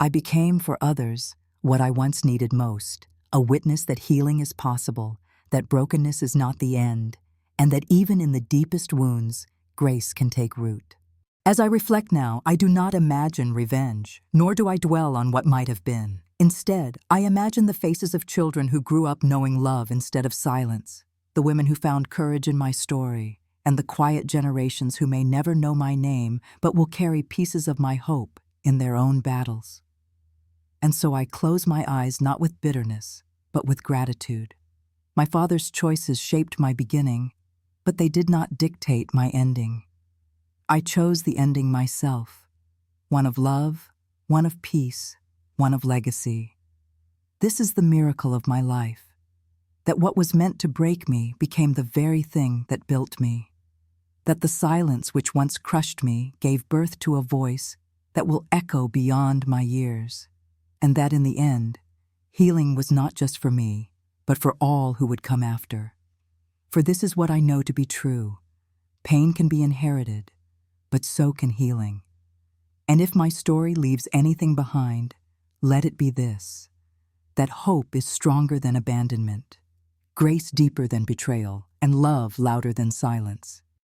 I became for others what I once needed most, a witness that healing is possible, that brokenness is not the end, and that even in the deepest wounds, grace can take root. As I reflect now, I do not imagine revenge, nor do I dwell on what might have been. Instead, I imagine the faces of children who grew up knowing love instead of silence, the women who found courage in my story, and the quiet generations who may never know my name but will carry pieces of my hope in their own battles. And so I close my eyes not with bitterness, but with gratitude. My father's choices shaped my beginning, but they did not dictate my ending. I chose the ending myself, one of love, one of peace, one of legacy. This is the miracle of my life, that what was meant to break me became the very thing that built me, that the silence which once crushed me gave birth to a voice that will echo beyond my years, and that in the end, healing was not just for me, but for all who would come after. For this is what I know to be true: pain can be inherited, but so can healing. And if my story leaves anything behind, let it be this: that hope is stronger than abandonment, grace deeper than betrayal, and love louder than silence.